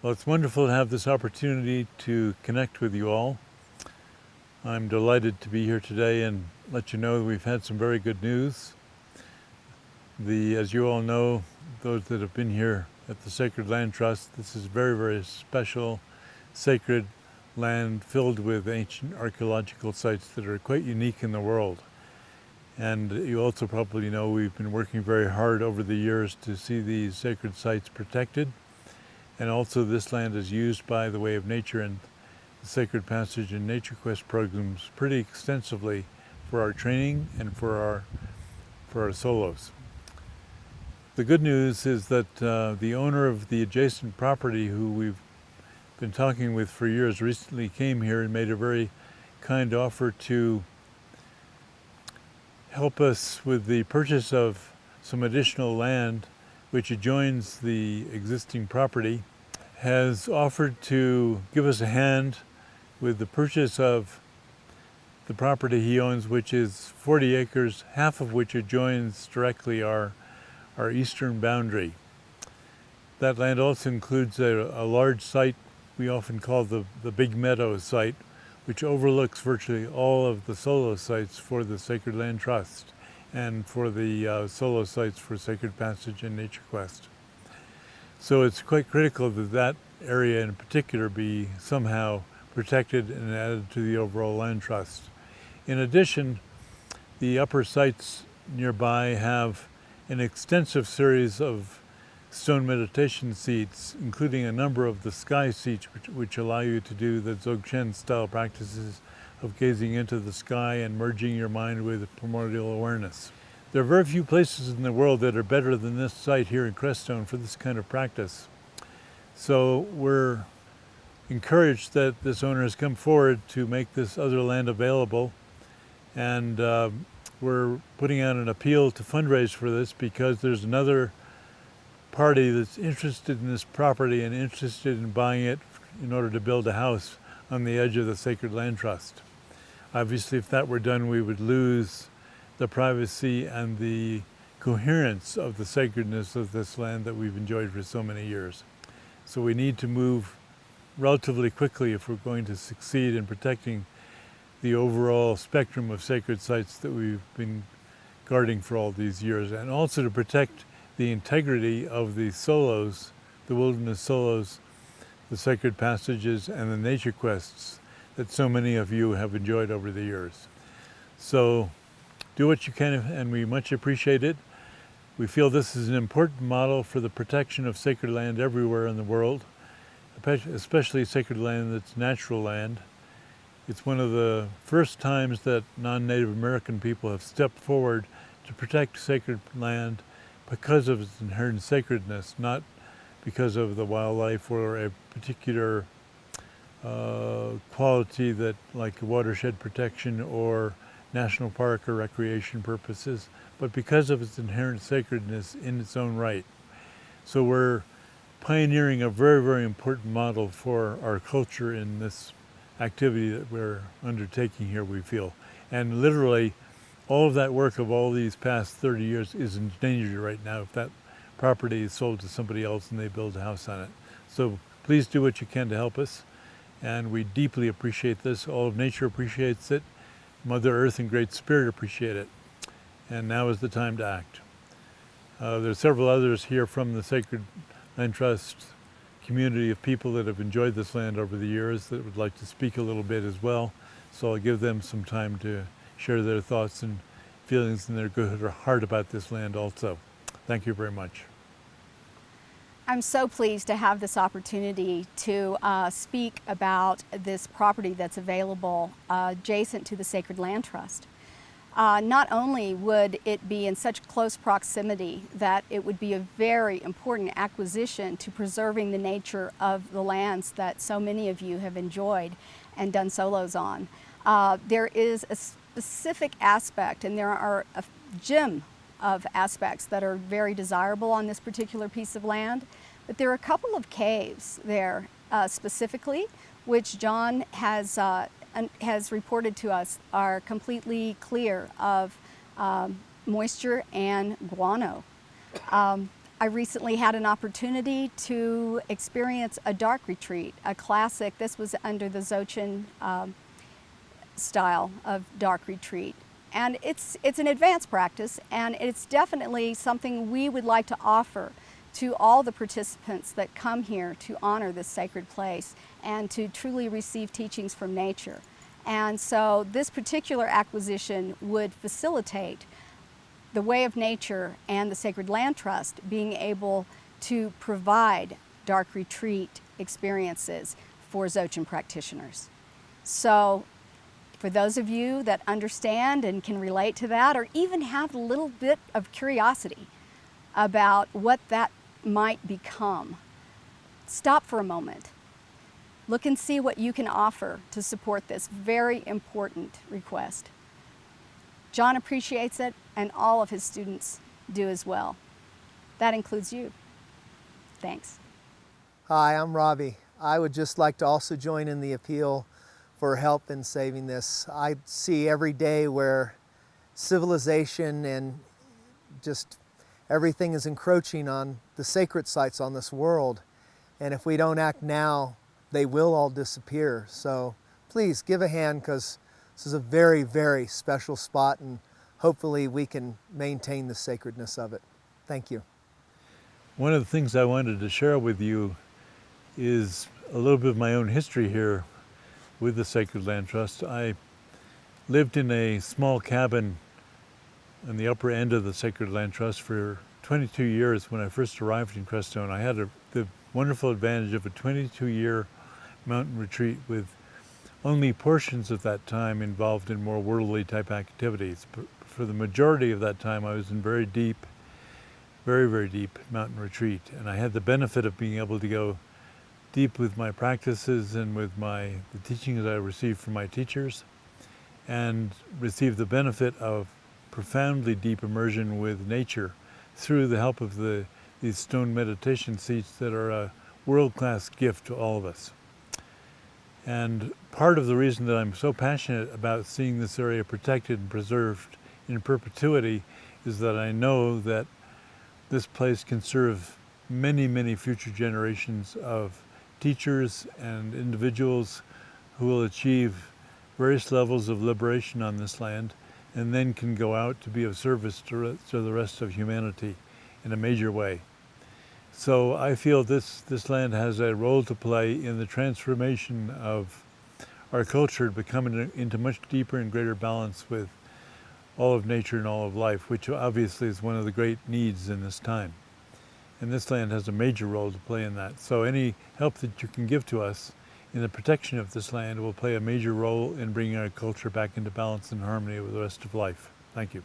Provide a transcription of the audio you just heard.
Well, it's wonderful to have this opportunity to connect with you all. I'm delighted to be here today and let you know that we've had some very good news. As you all know, those that have been here at the Sacred Land Trust, this is very, very special, sacred land filled with ancient archaeological sites that are quite unique in the world. And you also probably know we've been working very hard over the years to see these sacred sites protected. And also this land is used by the Way of Nature and the Sacred Passage and Nature Quest programs pretty extensively for our training and for our solos. The good news is that the owner of the adjacent property, who we've been talking with for years, recently came here and made a very kind offer to help us with the purchase of some additional land which adjoins the existing property, has offered to give us a hand with the purchase of the property he owns, which is 40 acres, half of which adjoins directly our eastern boundary. That land also includes a large site we often call the Big Meadow site, which overlooks virtually all of the solo sites for the Sacred Land Trust and for the solo sites for Sacred Passage and Nature Quest. So it's quite critical that that area in particular be somehow protected and added to the overall land trust. In addition, the upper sites nearby have an extensive series of stone meditation seats, including a number of the sky seats which allow you to do the Dzogchen style practices of gazing into the sky and merging your mind with primordial awareness. There are very few places in the world that are better than this site here in Crestone for this kind of practice. So we're encouraged that this owner has come forward to make this other land available, and we're putting out an appeal to fundraise for this because there's another party that's interested in this property and interested in buying it in order to build a house on the edge of the Sacred Land Trust. Obviously, if that were done, we would lose the privacy and the coherence of the sacredness of this land that we've enjoyed for so many years. So we need to move relatively quickly if we're going to succeed in protecting the overall spectrum of sacred sites that we've been guarding for all these years, and also to protect the integrity of the solos, the wilderness solos, the sacred passages, and the nature quests that so many of you have enjoyed over the years. So do what you can, and we much appreciate it. We feel this is an important model for the protection of sacred land everywhere in the world, especially sacred land that's natural land. It's one of the first times that non-Native American people have stepped forward to protect sacred land because of its inherent sacredness, not because of the wildlife or a particular quality that, like watershed protection or national park or recreation purposes, but because of its inherent sacredness in its own right. So we're pioneering a very, very important model for our culture in this activity that we're undertaking here, we feel. And literally, all of that work of all these past 30 years is in danger right now if that property is sold to somebody else and they build a house on it. So please do what you can to help us. And we deeply appreciate this. All of nature appreciates it. Mother Earth and Great Spirit appreciate it. And now is the time to act. There's several others here from the Sacred Land Trust community of people that have enjoyed this land over the years that would like to speak a little bit as well. So I'll give them some time to share their thoughts and feelings and their good heart about this land also. Thank you very much. I'm so pleased to have this opportunity to speak about this property that's available adjacent to the Sacred Land Trust. Not only would it be in such close proximity that it would be a very important acquisition to preserving the nature of the lands that so many of you have enjoyed and done solos on. There is a specific aspect, and there are a gem of aspects that are very desirable on this particular piece of land, but there are a couple of caves there specifically, which John has reported to us are completely clear of moisture and guano. I recently had an opportunity to experience a dark retreat, a classic. This was under the Dzogchen style of dark retreat. And it's an advanced practice, and it's definitely something we would like to offer to all the participants that come here to honor this sacred place and to truly receive teachings from nature. And so this particular acquisition would facilitate the Way of Nature and the Sacred Land Trust being able to provide dark retreat experiences for Dzogchen practitioners. So for those of you that understand and can relate to that, or even have a little bit of curiosity about what that might become, stop for a moment. Look and see what you can offer to support this very important request. John appreciates it, and all of his students do as well. That includes you. Thanks. Hi, I'm Robbie. I would just like to also join in the appeal for help in saving this. I see every day where civilization and just everything is encroaching on the sacred sites on this world. And if we don't act now, they will all disappear. So please give a hand, because this is a very, very special spot, and hopefully we can maintain the sacredness of it. Thank you. One of the things I wanted to share with you is a little bit of my own history here with the Sacred Land Trust. I lived in a small cabin on the upper end of the Sacred Land Trust for 22 years when I first arrived in Crestone. I had the wonderful advantage of a 22-year mountain retreat with only portions of that time involved in more worldly type activities. But for the majority of that time I was in very deep, very, very deep mountain retreat. And I had the benefit of being able to go deep with my practices and with the teachings I received from my teachers, and receive the benefit of profoundly deep immersion with nature through the help of these stone meditation seats that are a world-class gift to all of us. And part of the reason that I'm so passionate about seeing this area protected and preserved in perpetuity is that I know that this place can serve many, many future generations of teachers and individuals who will achieve various levels of liberation on this land, and then can go out to be of service to the rest of humanity in a major way. So I feel this land has a role to play in the transformation of our culture to become into much deeper and greater balance with all of nature and all of life, which obviously is one of the great needs in this time. And this land has a major role to play in that. So any help that you can give to us in the protection of this land will play a major role in bringing our culture back into balance and harmony with the rest of life. Thank you.